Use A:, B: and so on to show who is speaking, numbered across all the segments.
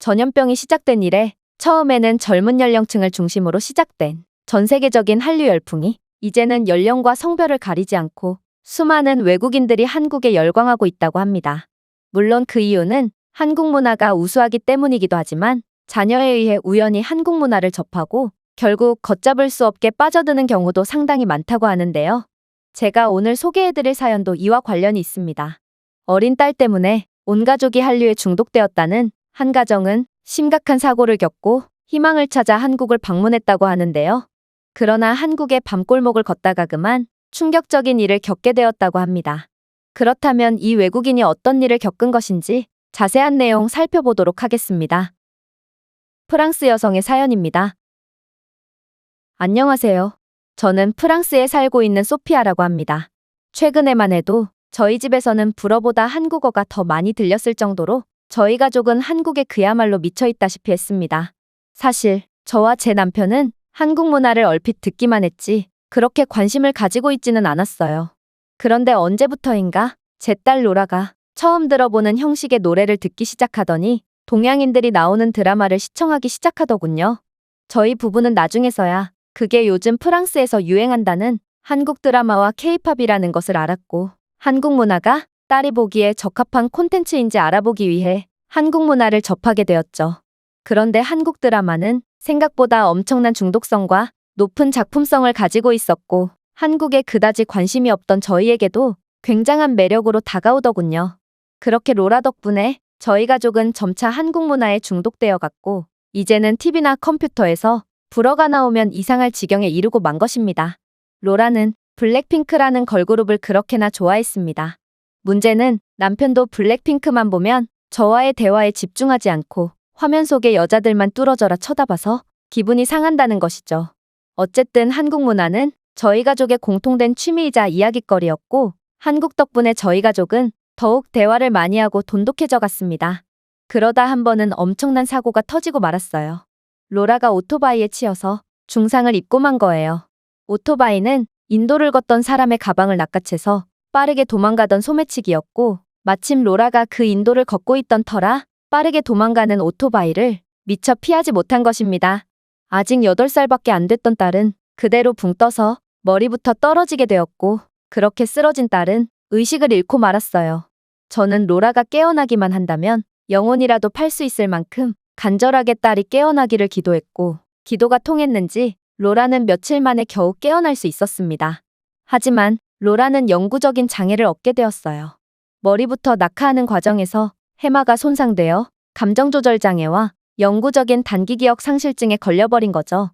A: 전염병이 시작된 이래 처음에는 젊은 연령층을 중심으로 시작된 전 세계적인 한류 열풍이 이제는 연령과 성별을 가리지 않고 수많은 외국인들이 한국에 열광하고 있다고 합니다. 물론 그 이유는 한국 문화가 우수하기 때문이기도 하지만 자녀에 의해 우연히 한국 문화를 접하고 결국 걷잡을 수 없게 빠져드는 경우도 상당히 많다고 하는데요. 제가 오늘 소개해드릴 사연도 이와 관련이 있습니다. 어린 딸 때문에 온 가족이 한류에 중독되었다는 한 가정은 심각한 사고를 겪고 희망을 찾아 한국을 방문했다고 하는데요. 그러나 한국의 밤골목을 걷다가 그만 충격적인 일을 겪게 되었다고 합니다. 그렇다면 이 외국인이 어떤 일을 겪은 것인지 자세한 내용 살펴보도록 하겠습니다. 프랑스 여성의 사연입니다. 안녕하세요. 저는 프랑스에 살고 있는 소피아라고 합니다. 최근에만 해도 저희 집에서는 불어보다 한국어가 더 많이 들렸을 정도로 저희 가족은 한국에 그야말로 미쳐있다시피 했습니다. 사실 저와 제 남편은 한국 문화를 얼핏 듣기만 했지 그렇게 관심을 가지고 있지는 않았어요. 그런데 언제부터인가 제 딸 로라가 처음 들어보는 형식의 노래를 듣기 시작하더니 동양인들이 나오는 드라마를 시청하기 시작하더군요. 저희 부부는 나중에서야 그게 요즘 프랑스에서 유행한다는 한국 드라마와 케이팝이라는 것을 알았고 한국 문화가 딸이 보기에 적합한 콘텐츠인지 알아보기 위해 한국 문화를 접하게 되었죠. 그런데 한국 드라마는 생각보다 엄청난 중독성과 높은 작품성을 가지고 있었고 한국에 그다지 관심이 없던 저희에게도 굉장한 매력으로 다가오더군요. 그렇게 로라 덕분에 저희 가족은 점차 한국 문화에 중독되어 갔고 이제는 TV나 컴퓨터에서 불어가 나오면 이상할 지경에 이르고 만 것입니다. 로라는 블랙핑크라는 걸그룹을 그렇게나 좋아했습니다. 문제는 남편도 블랙핑크만 보면 저와의 대화에 집중하지 않고 화면 속의 여자들만 뚫어져라 쳐다봐서 기분이 상한다는 것이죠. 어쨌든 한국 문화는 저희 가족의 공통된 취미이자 이야깃거리였고 한국 덕분에 저희 가족은 더욱 대화를 많이 하고 돈독해져 갔습니다. 그러다 한 번은 엄청난 사고가 터지고 말았어요. 로라가 오토바이에 치여서 중상을 입고 만 거예요. 오토바이는 인도를 걷던 사람의 가방을 낚아채서 빠르게 도망가던 소매치기였고 마침 로라가 그 인도를 걷고 있던 터라 빠르게 도망가는 오토바이를 미처 피하지 못한 것입니다. 아직 8살밖에 안 됐던 딸은 그대로 붕 떠서 머리부터 떨어지게 되었고 그렇게 쓰러진 딸은 의식을 잃고 말았어요. 저는 로라가 깨어나기만 한다면 영혼이라도 팔 수 있을 만큼 간절하게 딸이 깨어나기를 기도했고 기도가 통했는지 로라는 며칠 만에 겨우 깨어날 수 있었습니다. 하지만 로라는 영구적인 장애를 얻게 되었어요. 머리부터 낙하하는 과정에서 해마가 손상되어 감정조절 장애와 영구적인 단기기억 상실증에 걸려버린 거죠.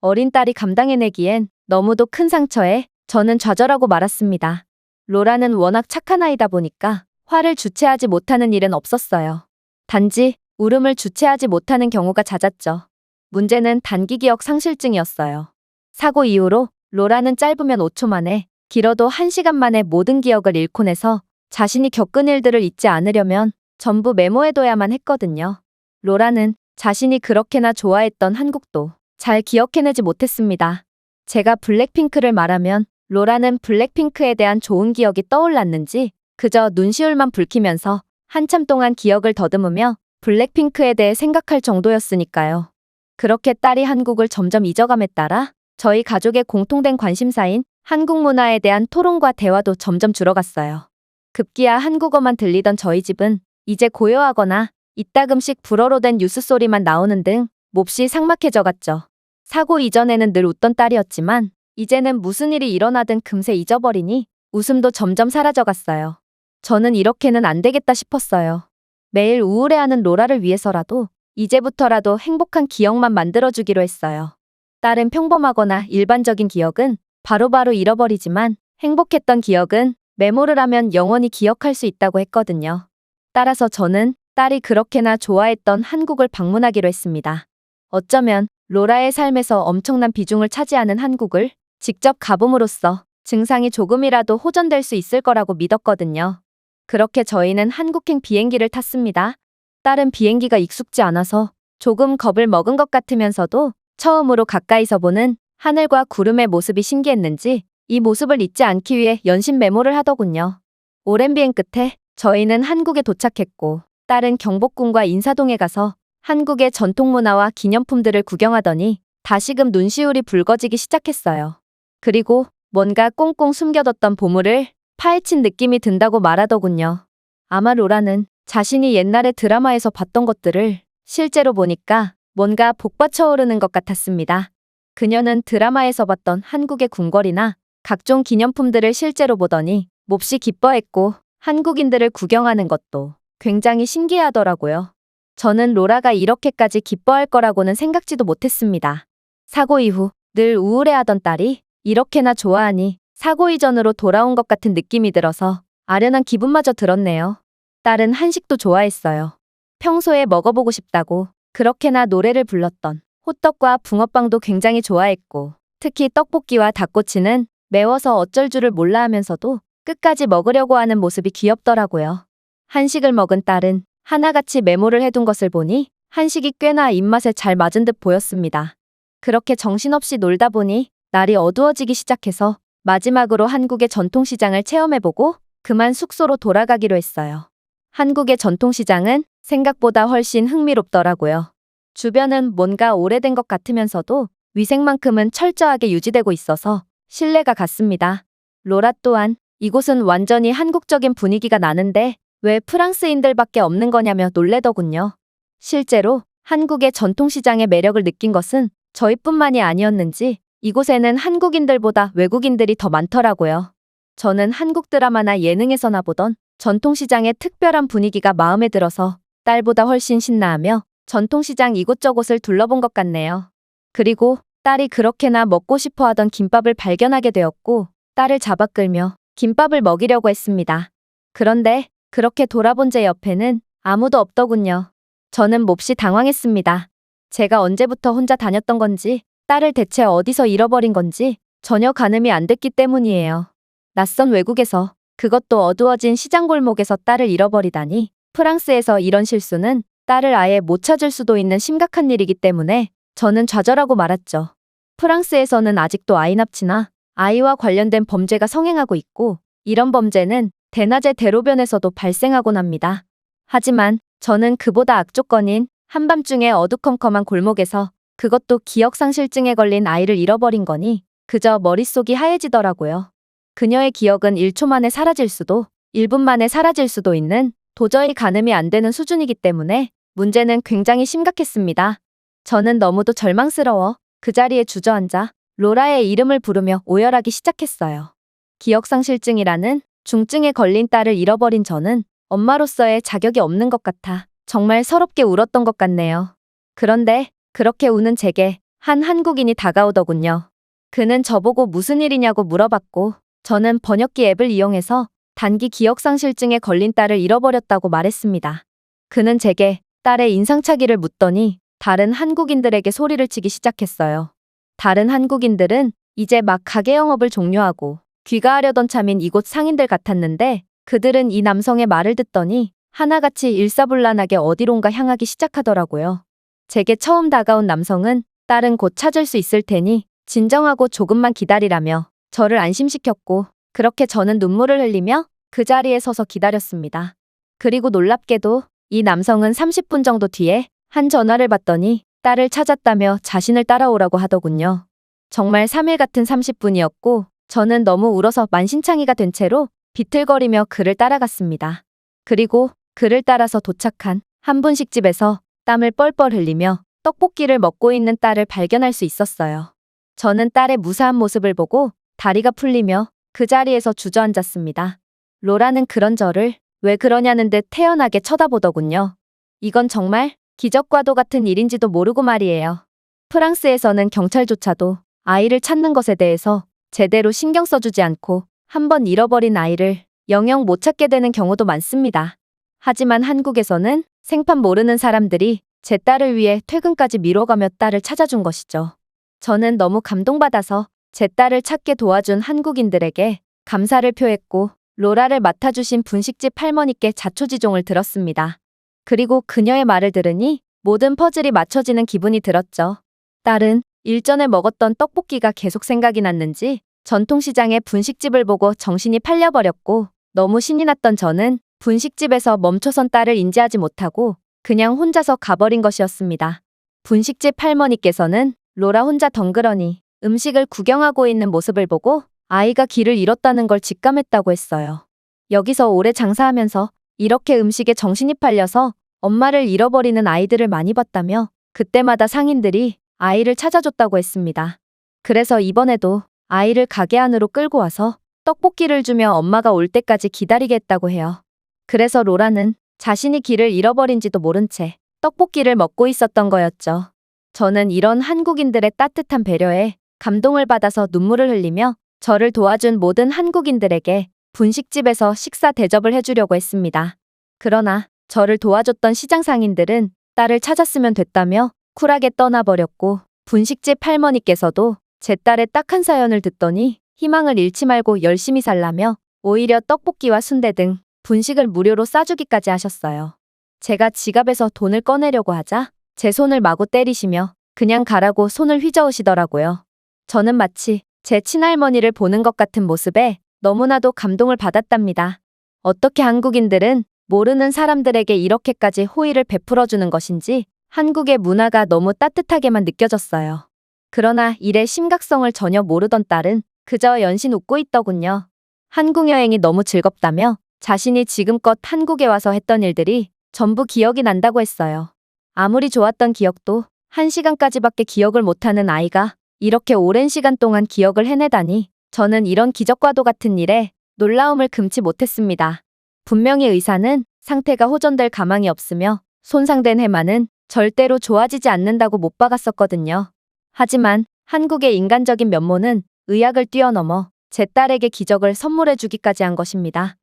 A: 어린 딸이 감당해내기엔 너무도 큰 상처에 저는 좌절하고 말았습니다. 로라는 워낙 착한 아이다 보니까 화를 주체하지 못하는 일은 없었어요. 단지 울음을 주체하지 못하는 경우가 잦았죠. 문제는 단기기억 상실증이었어요. 사고 이후로 로라는 짧으면 5초 만에 길어도 1시간 만에 모든 기억을 잃곤 해서 자신이 겪은 일들을 잊지 않으려면 전부 메모해둬야만 했거든요. 로라는 자신이 그렇게나 좋아했던 한국도 잘 기억해내지 못했습니다. 제가 블랙핑크를 말하면 로라는 블랙핑크에 대한 좋은 기억이 떠올랐는지 그저 눈시울만 붉히면서 한참 동안 기억을 더듬으며 블랙핑크에 대해 생각할 정도였으니까요. 그렇게 딸이 한국을 점점 잊어감에 따라 저희 가족의 공통된 관심사인 한국 문화에 대한 토론과 대화도 점점 줄어갔어요. 급기야 한국어만 들리던 저희 집은 이제 고요하거나 이따금씩 불어로 된 뉴스 소리만 나오는 등 몹시 삭막해져 갔죠. 사고 이전에는 늘 웃던 딸이었지만 이제는 무슨 일이 일어나든 금세 잊어버리니 웃음도 점점 사라져갔어요. 저는 이렇게는 안 되겠다 싶었어요. 매일 우울해하는 로라를 위해서라도 이제부터라도 행복한 기억만 만들어주기로 했어요. 딸은 평범하거나 일반적인 기억은 바로바로 잃어버리지만 행복했던 기억은 메모를 하면 영원히 기억할 수 있다고 했거든요. 따라서 저는 딸이 그렇게나 좋아했던 한국을 방문하기로 했습니다. 어쩌면 로라의 삶에서 엄청난 비중을 차지하는 한국을 직접 가봄으로써 증상이 조금이라도 호전될 수 있을 거라고 믿었거든요. 그렇게 저희는 한국행 비행기를 탔습니다. 딸은 비행기가 익숙지 않아서 조금 겁을 먹은 것 같으면서도 처음으로 가까이서 보는 하늘과 구름의 모습이 신기했는지 이 모습을 잊지 않기 위해 연신 메모를 하더군요. 오랜 비행 끝에 저희는 한국에 도착했고 딸은 경복궁과 인사동에 가서 한국의 전통 문화와 기념품들을 구경하더니 다시금 눈시울이 붉어지기 시작했어요. 그리고 뭔가 꽁꽁 숨겨뒀던 보물을 파헤친 느낌이 든다고 말하더군요. 아마 로라는 자신이 옛날에 드라마에서 봤던 것들을 실제로 보니까 뭔가 복받쳐 오르는 것 같았습니다. 그녀는 드라마에서 봤던 한국의 궁궐이나 각종 기념품들을 실제로 보더니 몹시 기뻐했고 한국인들을 구경하는 것도 굉장히 신기하더라고요. 저는 로라가 이렇게까지 기뻐할 거라고는 생각지도 못했습니다. 사고 이후 늘 우울해하던 딸이 이렇게나 좋아하니 사고 이전으로 돌아온 것 같은 느낌이 들어서 아련한 기분마저 들었네요. 딸은 한식도 좋아했어요. 평소에 먹어보고 싶다고 그렇게나 노래를 불렀던 호떡과 붕어빵도 굉장히 좋아했고 특히 떡볶이와 닭꼬치는 매워서 어쩔 줄을 몰라 하면서도 끝까지 먹으려고 하는 모습이 귀엽더라고요. 한식을 먹은 딸은 하나같이 메모를 해둔 것을 보니 한식이 꽤나 입맛에 잘 맞은 듯 보였습니다. 그렇게 정신없이 놀다 보니 날이 어두워지기 시작해서 마지막으로 한국의 전통시장을 체험해보고 그만 숙소로 돌아가기로 했어요. 한국의 전통시장은 생각보다 훨씬 흥미롭더라고요. 주변은 뭔가 오래된 것 같으면서도 위생만큼은 철저하게 유지되고 있어서 신뢰가 갔습니다. 로라 또한 이곳은 완전히 한국적인 분위기가 나는데 왜 프랑스인들밖에 없는 거냐며 놀래더군요. 실제로 한국의 전통시장의 매력을 느낀 것은 저희뿐만이 아니었는지 이곳에는 한국인들보다 외국인들이 더 많더라고요. 저는 한국 드라마나 예능에서나 보던 전통시장의 특별한 분위기가 마음에 들어서 딸보다 훨씬 신나하며 전통시장 이곳저곳을 둘러본 것 같네요. 그리고 딸이 그렇게나 먹고 싶어 하던 김밥을 발견하게 되었고 딸을 잡아 끌며 김밥을 먹이려고 했습니다. 그런데 그렇게 돌아본 제 옆에는 아무도 없더군요. 저는 몹시 당황했습니다. 제가 언제부터 혼자 다녔던 건지 딸을 대체 어디서 잃어버린 건지 전혀 가늠이 안 됐기 때문이에요. 낯선 외국에서 그것도 어두워진 시장 골목에서 딸을 잃어버리다니 프랑스에서 이런 실수는 딸을 아예 못 찾을 수도 있는 심각한 일이기 때문에 저는 좌절하고 말았죠. 프랑스에서는 아직도 아이 납치나 아이와 관련된 범죄가 성행하고 있고 이런 범죄는 대낮에 대로변에서도 발생하곤 합니다. 하지만 저는 그보다 악조건인 한밤중에 어두컴컴한 골목에서 그것도 기억상실증에 걸린 아이를 잃어버린 거니 그저 머릿속이 하얘지더라고요. 그녀의 기억은 1초 만에 사라질 수도 1분 만에 사라질 수도 있는 도저히 가늠이 안 되는 수준이기 때문에 문제는 굉장히 심각했습니다. 저는 너무도 절망스러워 그 자리에 주저앉아 로라의 이름을 부르며 오열하기 시작했어요. 기억상실증이라는 중증에 걸린 딸을 잃어버린 저는 엄마로서의 자격이 없는 것 같아 정말 서럽게 울었던 것 같네요. 그런데 그렇게 우는 제게 한 한국인이 다가오더군요. 그는 저보고 무슨 일이냐고 물어봤고 저는 번역기 앱을 이용해서 단기 기억상실증에 걸린 딸을 잃어버렸다고 말했습니다. 그는 제게 딸의 인상착의를 묻더니 다른 한국인들에게 소리를 치기 시작했어요. 다른 한국인들은 이제 막 가게 영업을 종료하고 귀가하려던 참인 이곳 상인들 같았는데 그들은 이 남성의 말을 듣더니 하나같이 일사불란하게 어디론가 향하기 시작하더라고요. 제게 처음 다가온 남성은 딸은 곧 찾을 수 있을 테니 진정하고 조금만 기다리라며 저를 안심시켰고 그렇게 저는 눈물을 흘리며 그 자리에 서서 기다렸습니다. 그리고 놀랍게도 이 남성은 30분 정도 뒤에 한 전화를 받더니 딸을 찾았다며 자신을 따라오라고 하더군요. 정말 3일 같은 30분이었고 저는 너무 울어서 만신창이가 된 채로 비틀거리며 그를 따라갔습니다. 그리고 그를 따라서 도착한 한 분식집에서 땀을 뻘뻘 흘리며 떡볶이를 먹고 있는 딸을 발견할 수 있었어요. 저는 딸의 무사한 모습을 보고 다리가 풀리며 그 자리에서 주저앉았습니다. 로라는 그런 저를 왜 그러냐는 듯 태연하게 쳐다보더군요. 이건 정말 기적과도 같은 일인지도 모르고 말이에요. 프랑스에서는 경찰조차도 아이를 찾는 것에 대해서 제대로 신경 써주지 않고 한번 잃어버린 아이를 영영 못 찾게 되는 경우도 많습니다. 하지만 한국에서는 생판 모르는 사람들이 제 딸을 위해 퇴근까지 미뤄가며 딸을 찾아준 것이죠. 저는 너무 감동받아서 제 딸을 찾게 도와준 한국인들에게 감사를 표했고 로라를 맡아주신 분식집 할머니께 자초지종을 들었습니다. 그리고 그녀의 말을 들으니 모든 퍼즐이 맞춰지는 기분이 들었죠. 딸은 일전에 먹었던 떡볶이가 계속 생각이 났는지 전통시장의 분식집을 보고 정신이 팔려버렸고 너무 신이 났던 저는 분식집에서 멈춰선 딸을 인지하지 못하고 그냥 혼자서 가버린 것이었습니다. 분식집 할머니께서는 로라 혼자 덩그러니 음식을 구경하고 있는 모습을 보고 아이가 길을 잃었다는 걸 직감했다고 했어요. 여기서 오래 장사하면서 이렇게 음식에 정신이 팔려서 엄마를 잃어버리는 아이들을 많이 봤다며 그때마다 상인들이 아이를 찾아줬다고 했습니다. 그래서 이번에도 아이를 가게 안으로 끌고 와서 떡볶이를 주며 엄마가 올 때까지 기다리게 했다고 해요. 그래서 로라는 자신이 길을 잃어버린지도 모른 채 떡볶이를 먹고 있었던 거였죠. 저는 이런 한국인들의 따뜻한 배려에 감동을 받아서 눈물을 흘리며 저를 도와준 모든 한국인들에게 분식집에서 식사 대접을 해주려고 했습니다. 그러나 저를 도와줬던 시장 상인들은 딸을 찾았으면 됐다며 쿨하게 떠나버렸고 분식집 할머니께서도 제 딸의 딱한 사연을 듣더니 희망을 잃지 말고 열심히 살라며 오히려 떡볶이와 순대 등 분식을 무료로 싸주기까지 하셨어요. 제가 지갑에서 돈을 꺼내려고 하자 제 손을 마구 때리시며 그냥 가라고 손을 휘저으시더라고요. 저는 마치 제 친할머니를 보는 것 같은 모습에 너무나도 감동을 받았답니다. 어떻게 한국인들은 모르는 사람들에게 이렇게까지 호의를 베풀어주는 것인지 한국의 문화가 너무 따뜻하게만 느껴졌어요. 그러나 일의 심각성을 전혀 모르던 딸은 그저 연신 웃고 있더군요. 한국 여행이 너무 즐겁다며 자신이 지금껏 한국에 와서 했던 일들이 전부 기억이 난다고 했어요. 아무리 좋았던 기억도 1시간까지밖에 기억을 못하는 아이가 이렇게 오랜 시간 동안 기억을 해내다니 저는 이런 기적과도 같은 일에 놀라움을 금치 못했습니다. 분명히 의사는 상태가 호전될 가망이 없으며 손상된 해마는 절대로 좋아지지 않는다고 못 박았었거든요. 하지만 한국의 인간적인 면모는 의학을 뛰어넘어 제 딸에게 기적을 선물해 주기까지 한 것입니다.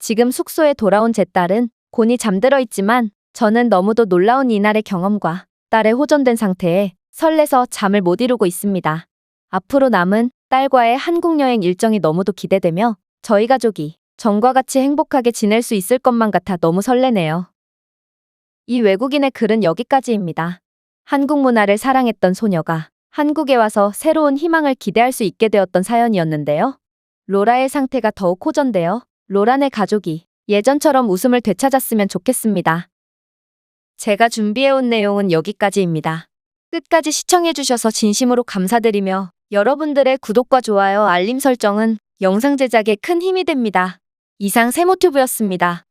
A: 지금 숙소에 돌아온 제 딸은 곤히 잠들어 있지만 저는 너무도 놀라운 이날의 경험과 딸의 호전된 상태에 설레서 잠을 못 이루고 있습니다. 앞으로 남은 딸과의 한국 여행 일정이 너무도 기대되며 저희 가족이 전과 같이 행복하게 지낼 수 있을 것만 같아 너무 설레네요. 이 외국인의 글은 여기까지입니다. 한국 문화를 사랑했던 소녀가 한국에 와서 새로운 희망을 기대할 수 있게 되었던 사연이었는데요. 로라의 상태가 더욱 호전되어 로라네 가족이 예전처럼 웃음을 되찾았으면 좋겠습니다. 제가 준비해온 내용은 여기까지입니다. 끝까지 시청해주셔서 진심으로 감사드리며 여러분들의 구독과 좋아요, 알림 설정은 영상 제작에 큰 힘이 됩니다. 이상 세모튜브였습니다.